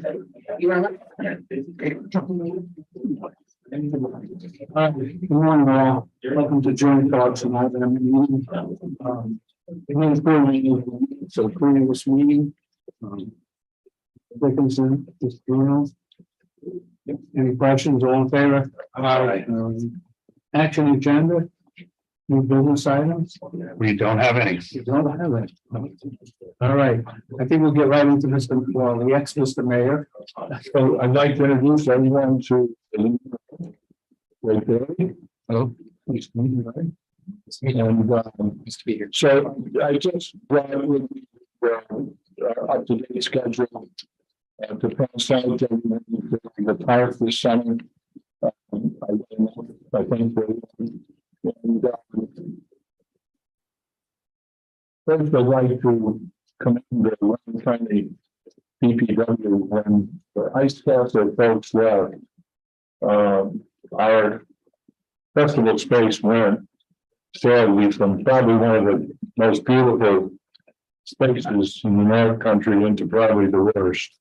Good morning, all. Welcome to join thoughts tonight. So previous meeting. Dickinson, just any questions? All in favor? Aye. Action agenda. New business items? We don't have any. You don't have it. All right, I think we'll get right into Mr. Well, the ex-Mr. Mayor. So I'd like to introduce everyone to. Right there. Hello. Nice to meet you, right? And Nice to be here. so I just brought with me up to date schedule to pass out the park this summer. I think and first I'd like to commend the London County DPW when the ice castle folks left. Our festival space went sadly from probably one of the most beautiful spaces in the North Country into probably the worst.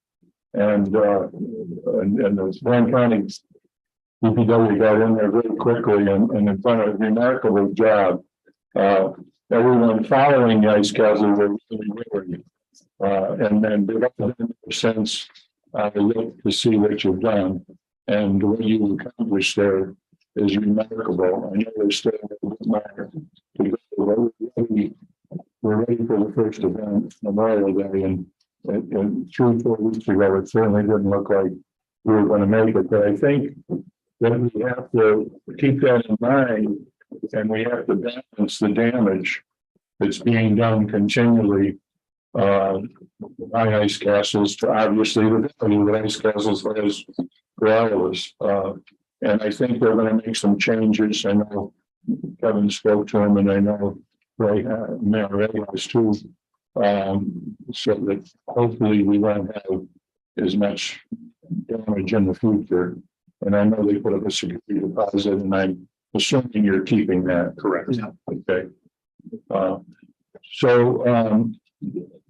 And the London County DPW got in there very quickly and have done a remarkable job. Everyone following the ice castle were really worried. And then since I look to see what you've done and what you've accomplished there is remarkable. I know there's still a little bit more to go. We're ready for the first event, Memorial Day, and 3-4 weeks ago, it certainly didn't look like we were going to make it. But I think that we have to keep that in mind, and we have to balance the damage that's being done continually by ice castles to obviously the value that ice castles has for all of us. And I think they're going to make some changes. I know Kevin spoke to him, and I know Mayor Ray has too, so that hopefully we won't have as much damage in the future. And I know they put up a security deposit, and I'm assuming you're keeping that. Correct. Yeah. Okay.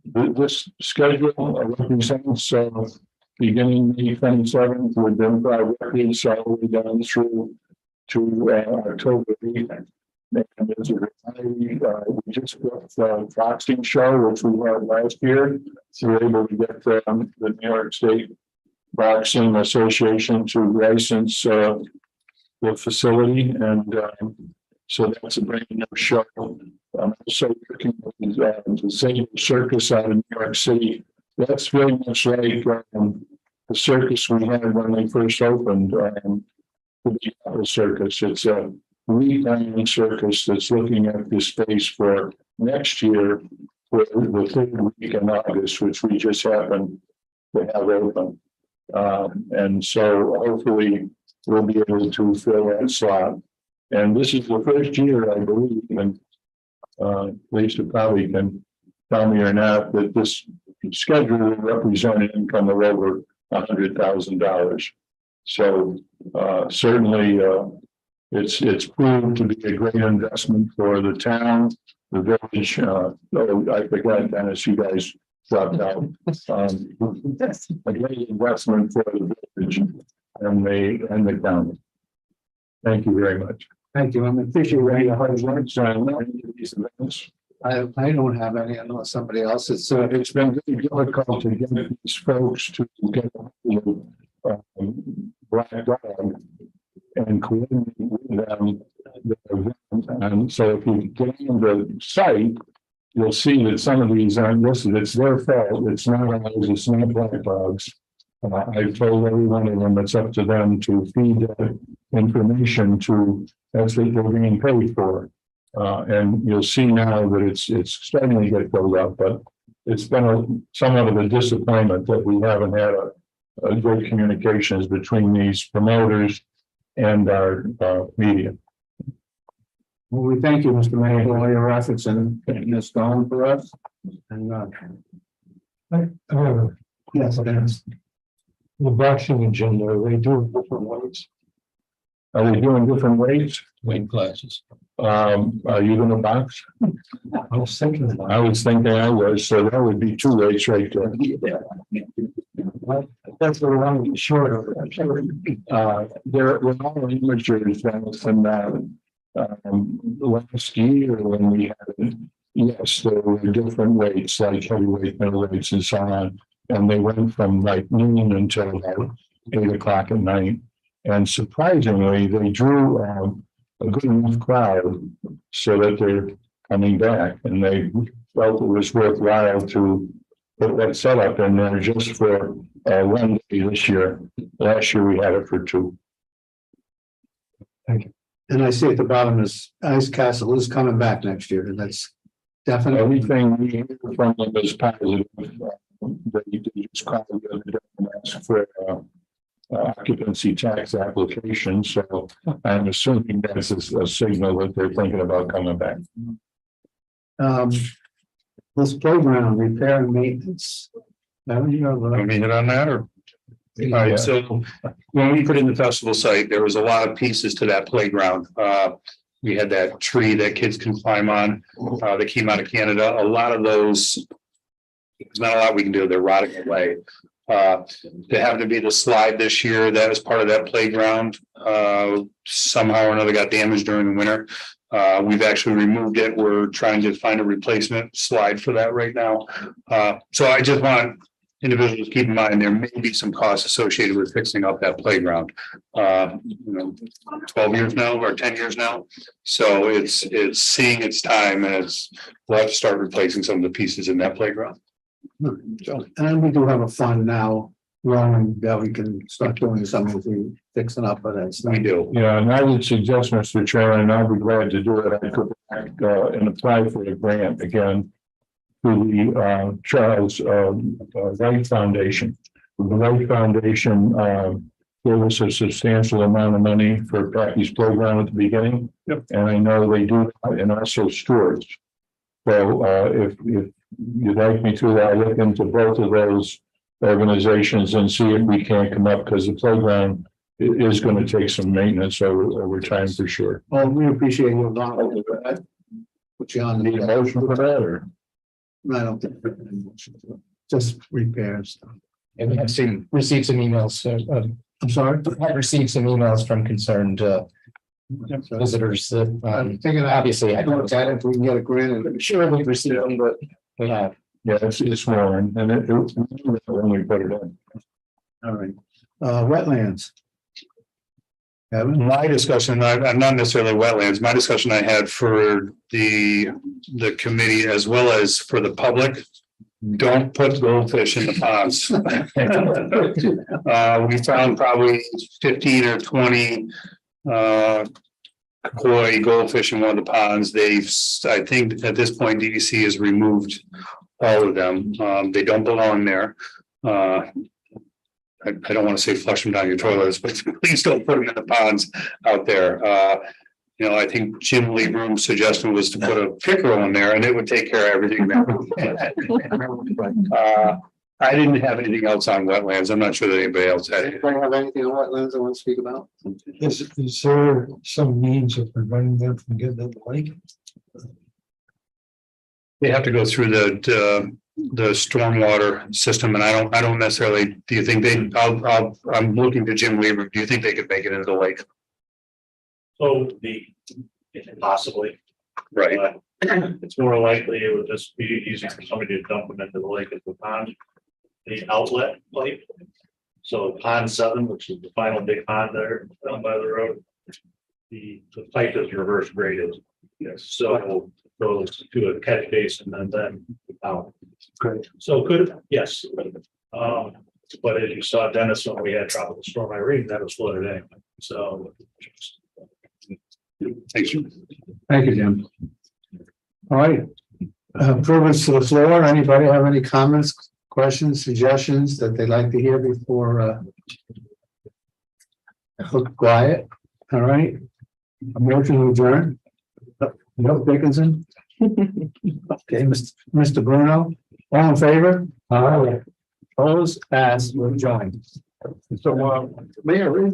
This schedule represents beginning May 27th with Democratic records all the way down through to October 8th. And there's a variety, we just got the boxing show, which we had last year. So we were able to get the New York State Boxing Association to license the facility. And so that's a brand new show. I'm also working with the Zane Circus out of New York City. That's very much like the circus we had when they first opened, the circus. It's a rebranding circus that's looking at this space for next year for the third week in August, which we just happened to have open. And so hopefully we'll be able to fill that slot. And this is the first year, I believe, and Lisa probably can tell me or not, that this schedule will represent an income of over $100,000. So certainly it's proved to be a great investment for the town, the village. I forgot, Dennis, you guys dropped out. A great investment for the village and the county. Thank you very much. Thank you. I'm appreciating your hard work. These events. I don't have any unless somebody else is. So it's been very difficult to get these folks to get Black Dog and coordinate with them. And so if you get on the site, you'll see that some of these aren't listed. It's their fault. It's not ours. It's not Black Dog's. I've told every one of them it's up to them to feed that information to, that's what they're being paid for. And you'll see now that it's starting to get filled up, but it's been somewhat of a disappointment that we haven't had a good communications between these promoters and our media. Well, we thank you, Mr. Mayor, for all your efforts in getting this going for us. And yes, The boxing agenda, they do different ways. Are we doing different weights? Weight classes. Are you gonna box? I was thinking about I was thinking I was, so that would be 2 weights right there. that's what I'm short of. There were all amateurs from last year when we had it. Yes, there were different weights like heavyweight, middleweights and so on. And they went from like noon until about 8 o'clock at night. And surprisingly, they drew a good enough crowd so that they're coming back, and they felt it was worthwhile to put that setup in there just for one day this year. Last year we had it for 2. And I see at the bottom is Ice Castle is coming back next year, and that's definitely. Everything we hear from them is positive. They just called the other day and asked for occupancy tax application, so I'm assuming that's a signal that they're thinking about coming back. This playground repair and maintenance. Want me to hit on that or? All right, so when we put in the festival site, there was a lot of pieces to that playground. We had that tree that kids can climb on, that came out of Canada. A lot of those, there's not a lot we can do. They're rotting away. There happened to be the slide this year that was part of that playground. Somehow or another got damaged during the winter. We've actually removed it. We're trying to find a replacement slide for that right now. So I just want individuals to keep in mind there may be some costs associated with fixing up that playground. 12 years now or 10 years now. So it's seeing its time, and we'll have to start replacing some of the pieces in that playground. And we do have a fund now growing that we can start doing some of the fixing up of that. We do. Yeah, and I would suggest, Mr. Chairman, and I'll be glad to do it. I could back and apply for a grant again through the Charles Wright Foundation. The Wright Foundation gave us a substantial amount of money for Pappy's program at the beginning. Yep. And I know they do that, and also stewards. So if you'd like me to, I'll look into both of those organizations and see if we can't come up, because the playground is going to take some maintenance over time for sure. Well, we appreciate your knowledge. Put you on Need a the motion for that, or? I don't think. Just repairs. And I've received some emails, I'm sorry. I've received some emails from concerned visitors that, I'm thinking obviously, I I looked at it, if we can get a grant. I'm sure we've received them, but we have. Yeah, it's more, and it was when we put it in. All right, wetlands. Kevin? My discussion, I'm not necessarily wetlands, my discussion I had for the committee as well as for the public. Don't put goldfish in the ponds. We found probably 15 or 20 koi goldfish in one of the ponds. I think at this point DEC has removed all of them. They don't belong there. I don't want to say flush them down your toilets, but please don't put them in the ponds out there. I think Jim Lee Broom's suggestion was to put a pickerel in there and it would take care of everything. I didn't have anything else on wetlands. I'm not sure that anybody else had it. Anybody have anything on wetlands I want to speak about? Is there some means of preventing them from getting in the lake? They have to go through the stormwater system, and I don't necessarily. Do you think I'm looking to Jim Weaver. Do you think they could make it into the lake? So possibly, Right. it's more likely it would just be easy for somebody to dump them into the lake as the pond. The outlet pipe. So pond 7, which is the final big pond there down by the road. The pipe is reverse graded. Yes. So goes to a catch basin and then out. Great. So could, yes. But as you saw, Dennis, when we had tropical storm Irene, that was flooded anyway. So. Thanks, Jim. Thank you, Jim. All right. Improvements to the floor. Anybody have any comments, questions, suggestions that they'd like to hear before look quiet? All right. A motion to adjourn. No, Dickinson. Okay, Mr. Bruno, all in favor? Opposed, passed, we're joined. So, Mayor,